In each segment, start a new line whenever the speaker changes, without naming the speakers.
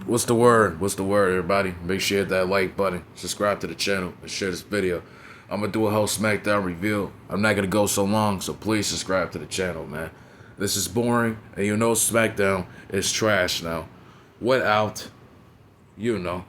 What's the word? What's the word, everybody? Make sure you hit that like button, subscribe to the channel, and share this video. I'm gonna do a whole Smackdown review. I'm not gonna go so long, so please subscribe to the channel, man. This is boring, and you know Smackdown is trash now. Without, you know.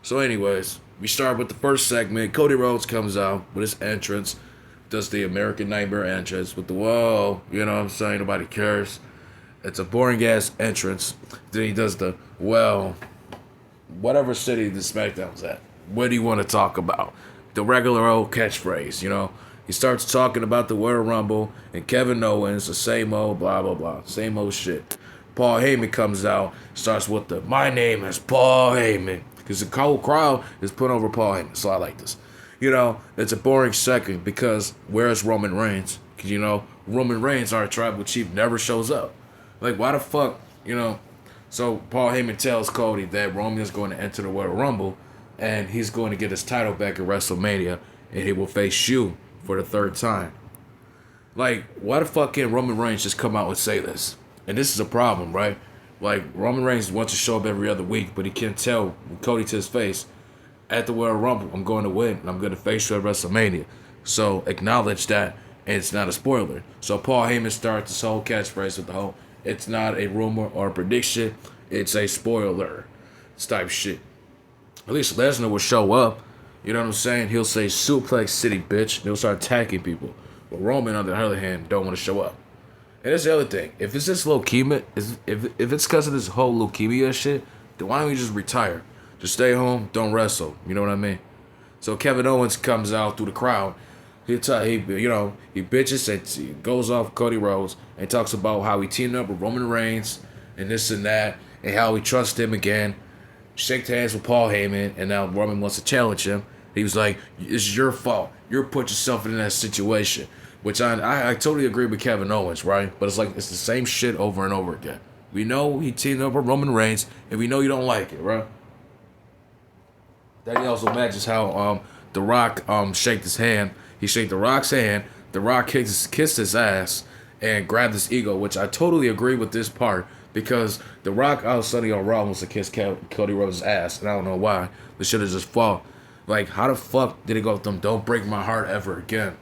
So anyways, we start with the first segment. Cody Rhodes comes out with his entrance, does the American Nightmare entrance with the whoa, you know what I'm saying? Nobody cares. It's a boring ass entrance. Then he does the well, whatever city the SmackDown's at. What do you want to talk about? The regular old catchphrase, you know. He starts talking about the Royal Rumble and Kevin Owens, the same old blah blah blah, same old shit. Paul Heyman comes out, starts with the my name is Paul Heyman, because the whole crowd is put over Paul Heyman. So I like this. You know, it's a boring second because where's Roman Reigns? Because you know Roman Reigns, our tribal chief, never shows up. Like, why the fuck, you know? So Paul Heyman tells Cody that Roman is going to enter the Royal Rumble and he's going to get his title back at WrestleMania and he will face you for the third time. Like, why the fuck can't Roman Reigns just come out and say this? And this is a problem, right? Like, Roman Reigns wants to show up every other week, but he can't tell Cody to his face, at the Royal Rumble, I'm going to win and I'm going to face you at WrestleMania. So acknowledge that, and it's not a spoiler. So Paul Heyman starts this whole catchphrase with the whole, it's not a rumor or a prediction, it's a spoiler type shit. At least Lesnar will show up, you know what I'm saying? He'll say Suplex City, bitch, and he'll start attacking people. But Roman, on the other hand, don't want to show up. And that's the other thing. If it's this leukemia, if it's because of this whole leukemia shit, then why don't you just retire? Just stay home, don't wrestle. You know what I mean? So Kevin Owens comes out through the crowd. He bitches and he goes off Cody Rhodes and talks about how he teamed up with Roman Reigns and this and that, and how he trusts him again. Shakes hands with Paul Heyman, and now Roman wants to challenge him. He was like, "It's your fault. You're put yourself in that situation." Which I totally agree with Kevin Owens, right? But it's like it's the same shit over and over again. We know he teamed up with Roman Reigns, and we know you don't like it, right? Then he also matches how The Rock shaked his hand. He shaked The Rock's hand. The Rock kissed his ass and grabbed his ego, which I totally agree with this part because The Rock all of a sudden on Raw wants to kiss Cody Rhodes' ass, and I don't know why. This shit is just fall. Like, how the fuck did it go with them? Don't break my heart ever again.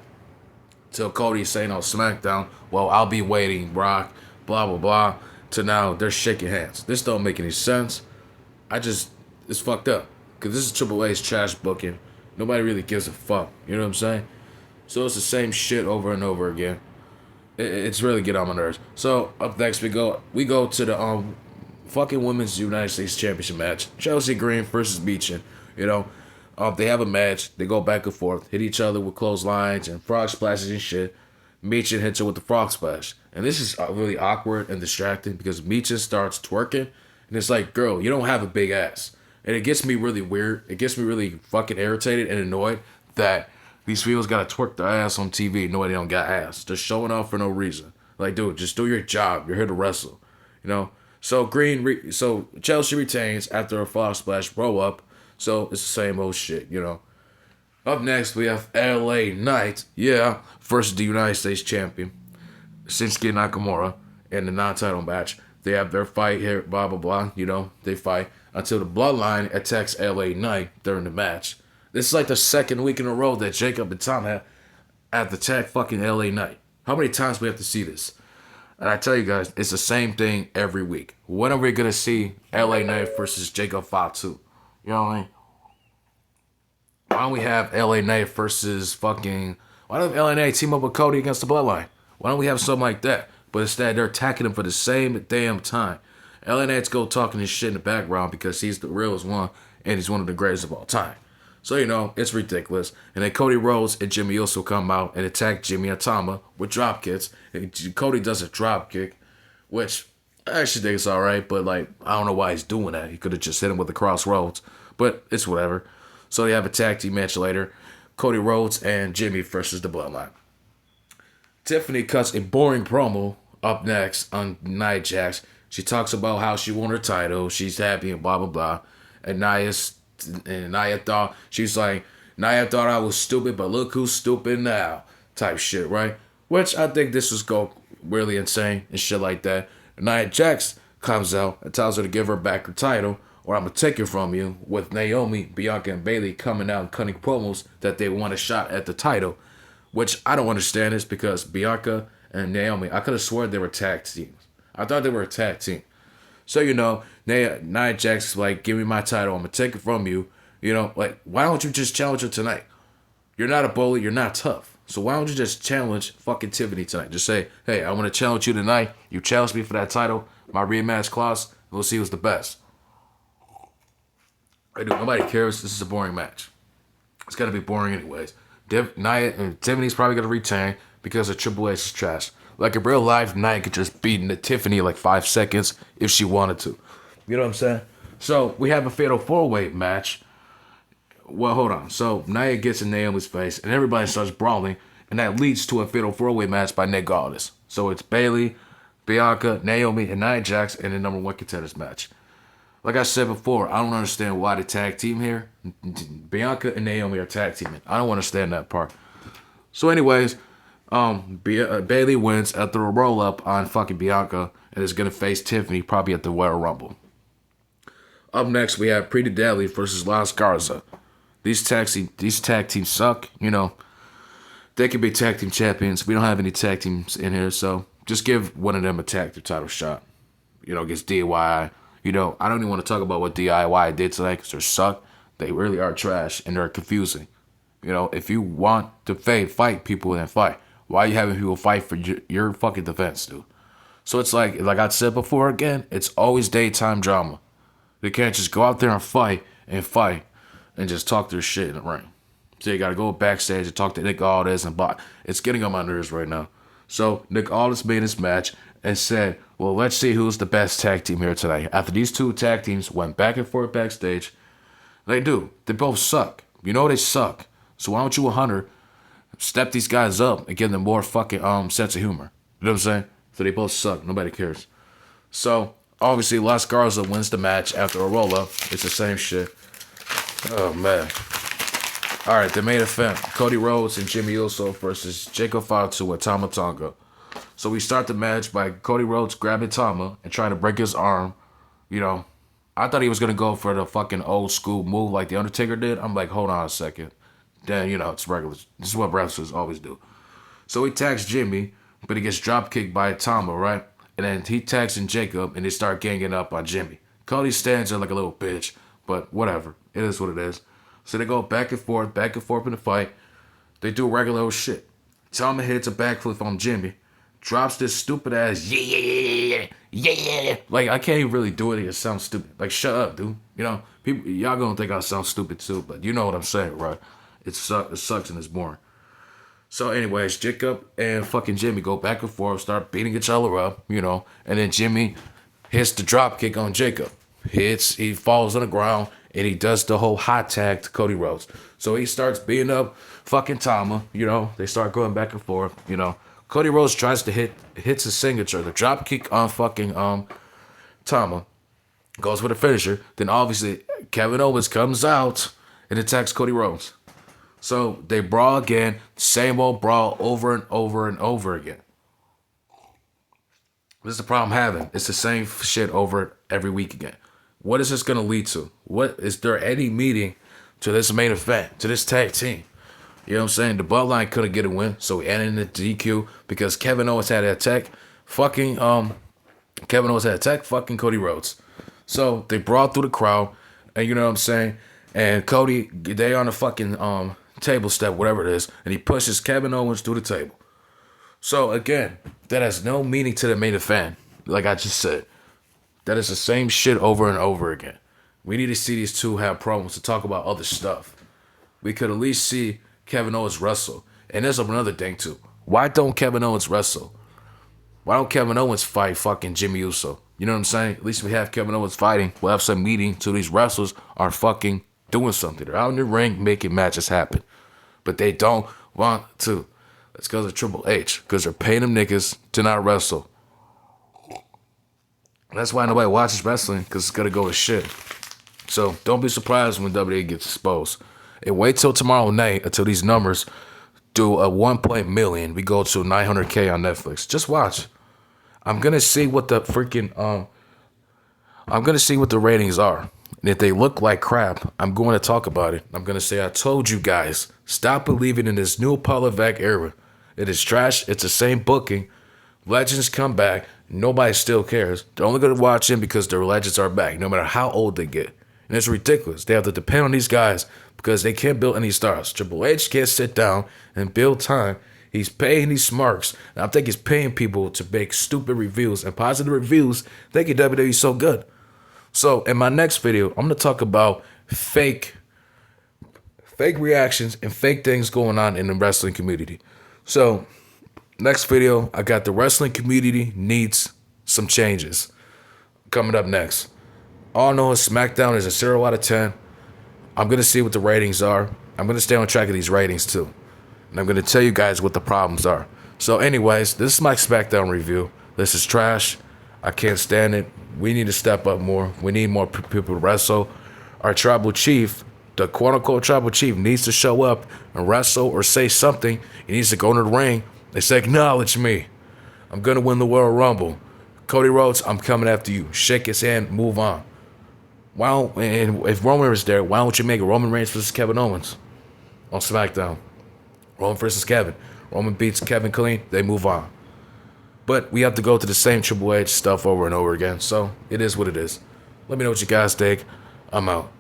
Till Cody saying on SmackDown, well, I'll be waiting, Rock, blah blah blah. To now they're shaking hands. This don't make any sense. It's fucked up. Because this is Triple A's trash booking. Nobody really gives a fuck. You know what I'm saying? So it's the same shit over and over again. It's really get on my nerves. So up next we go to the fucking Women's United States Championship match. Chelsea Green versus Meechin. You know, they have a match. They go back and forth, hit each other with clotheslines and frog splashes and shit. Meechin hits her with the frog splash. And this is really awkward and distracting because Meechin starts twerking. And it's like, girl, you don't have a big ass. And it gets me really weird. It gets me really fucking irritated and annoyed that these females gotta twerk their ass on TV. Nobody don't got ass. Just showing off for no reason. Like, dude, just do your job. You're here to wrestle. You know? So so Chelsea retains after a frog splash roll up. So it's the same old shit, you know. Up next, we have LA Knight, versus the United States champion, Shinsuke Nakamura, in the non-title match. They have their fight here, blah, blah, blah, you know, they fight until the Bloodline attacks LA Knight during the match. This is like the second week in a row that Jacob and Tom have attacked fucking LA Knight. How many times we have to see this? And I tell you guys, it's the same thing every week. When are we going to see LA Knight versus Jacob Fatu? You know what I mean? Why don't we have LA Knight versus fucking... Why don't LA Knight team up with Cody against the Bloodline? Why don't we have something like that? But instead, they're attacking him for the same damn time. LA Knight's go talking his shit in the background because he's the realest one and he's one of the greatest of all time. So, you know, it's ridiculous. And then Cody Rhodes and Jimmy Uso come out and attack Jimmy Atama with drop kicks. And Cody does a drop kick, which I actually think it's alright, but like, I don't know why he's doing that. He could have just hit him with the crossroads, but it's whatever. So they have a tag team match later. Cody Rhodes and Jimmy versus the Bloodline. Tiffany cuts a boring promo up next on Nia Jax. She talks about how she won her title. She's happy and blah, blah, blah. And Nia thought, she's like, Nia thought I was stupid, but look who's stupid now. Type shit, right? Which I think this was go really insane and shit like that. And Nia Jax comes out and tells her to give her back her title, or I'm gonna take it from you, with Naomi, Bianca, and Bayley coming out and cutting promos that they want a shot at the title, which I don't understand is because Bianca and Naomi, I could have sworn they were tag teams. I thought they were a tag team. So, Nia Jax like, give me my title, I'm gonna take it from you. Like, why don't you just challenge her tonight? You're not a bully, you're not tough. So why don't you just challenge fucking Tiffany tonight? Just say, hey, I want to challenge you tonight. You challenge me for that title, my rematch clause, we'll see who's the best. Dude, nobody cares. This is a boring match. It's gonna be boring anyways. Nia and Tiffany's probably gonna retain because of Triple H is trash. Like in real life, Nia could just beat Tiffany in like 5 seconds if she wanted to. You know what I'm saying? So we have a fatal 4-way match. Well, hold on. So Nia gets in Naomi's face, and everybody starts brawling, and that leads to a fatal 4-way match by Nick Aldis. So it's Bayley, Bianca, Naomi, and Nia Jax in the number 1 contenders match. Like I said before, I don't understand why the tag team here. Bianca and Naomi are tag teaming. I don't understand that part. So anyways, Bayley wins after a roll-up on fucking Bianca and is going to face Tiffany probably at the Royal Rumble. Up next, we have Pretty Deadly versus Las Garza. These tag teams suck. They could be tag team champions. We don't have any tag teams in here, so just give one of them a tag team title shot. Against DIY. I don't even want to talk about what DIY did tonight because they suck. They really are trash and they're confusing. If you want to fight people, then fight. Why are you having people fight for your fucking defense, dude? So it's like I said before again, it's always daytime drama. They can't just go out there and fight and just talk their shit in the ring. So you gotta go backstage and talk to Nick Aldis and blah. It's getting on my nerves right now. So Nick Aldis made his match and said, well, let's see who's the best tag team here tonight. After these 2 tag teams went back and forth backstage, they both suck. They suck. So why don't you 100 step these guys up and give them more fucking sense of humor? You know what I'm saying? So they both suck. Nobody cares. So obviously Las Garza wins the match after a roll-up. It's the same shit. Oh man. Alright, the main event. Cody Rhodes and Jimmy Uso versus Jacob Fatu and Tama Tonga. So we start the match by Cody Rhodes grabbing Tama and trying to break his arm. I thought he was going to go for the fucking old school move like The Undertaker did. I'm like, hold on a second. Then, it's regular. This is what wrestlers always do. So he tags Jimmy, but he gets drop kicked by Tama, right? And then he tags in Jacob and they start ganging up on Jimmy. Cody stands there like a little bitch, but whatever. It is what it is. So they go back and forth in the fight. They do regular old shit. Tama hits a backflip on Jimmy. Drops this stupid ass yeah. Like I can't even really do it. It sounds stupid. Like shut up, dude. People y'all gonna think I sound stupid too, but you know what I'm saying, right? It sucks and it's boring. So anyways, Jacob and fucking Jimmy go back and forth, start beating each other up, and then Jimmy hits the drop kick on Jacob. He falls on the ground and he does the whole hot tag to Cody Rhodes. So he starts beating up fucking Tama, they start going back and forth, Cody Rhodes tries to hits his signature, the drop kick on fucking Tama, goes with a finisher. Then obviously Kevin Owens comes out and attacks Cody Rhodes. So they brawl again, same old brawl over and over and over again. This is the problem I'm having. It's the same shit over every week again. What is this gonna lead to? What is there any meaning to this main event, to this tag team? You know what I'm saying? The Bloodline couldn't get a win, so we ended in the DQ because Kevin Owens had to attack fucking Cody Rhodes. So they brawled through the crowd, and you know what I'm saying? And Cody, they on the fucking table step, whatever it is, and he pushes Kevin Owens through the table. So again, that has no meaning to the main event, like I just said. That is the same shit over and over again. We need to see these two have problems to talk about other stuff. We could at least see Kevin Owens wrestle. And there's another thing too. Why don't Kevin Owens wrestle? Why don't Kevin Owens fight fucking Jimmy Uso? You know what I'm saying? At least we have Kevin Owens fighting. We'll have some meeting so these wrestlers are fucking doing something. They're out in the ring making matches happen. But they don't want to. That's because of Triple H. Because they're paying them niggas to not wrestle. That's why nobody watches wrestling. Because it's going to go to shit. So don't be surprised when WWE gets exposed. And wait till tomorrow night until these numbers do a 1 million. We go to 900K on Netflix. Just watch. I'm gonna see what the freaking I'm gonna see what the ratings are. And if they look like crap, I'm going to talk about it. I'm going to say, I told you guys, stop believing in this new Polivek era. It is trash. It's the same booking. Legends come back. Nobody still cares. They're only going to watch him because their legends are back, no matter how old they get. And it's ridiculous. They have to depend on these guys because they can't build any stars. Triple H can't sit down and build time. He's paying these smarks. And I think he's paying people to make stupid reviews and positive reviews thinking WWE so good. So in my next video, I'm going to talk about fake reactions and fake things going on in the wrestling community. So next video, I got the wrestling community needs some changes. Coming up next. All I know is Smackdown is a 0 out of 10. I'm going to see what the ratings are. I'm going to stay on track of these ratings too. And I'm going to tell you guys what the problems are. So anyways, this is my Smackdown review. This is trash. I can't stand it. We need to step up more. We need more people to wrestle. Our tribal chief, the quote-unquote tribal chief, needs to show up and wrestle or say something. He needs to go into the ring. They say, acknowledge me. I'm going to win the Royal Rumble. Cody Rhodes, I'm coming after you. Shake his hand, move on. And if Roman is there, why don't you make it Roman Reigns versus Kevin Owens on SmackDown? Roman versus Kevin. Roman beats Kevin clean, they move on. But we have to go to the same Triple H stuff over and over again. So it is what it is. Let me know what you guys think. I'm out.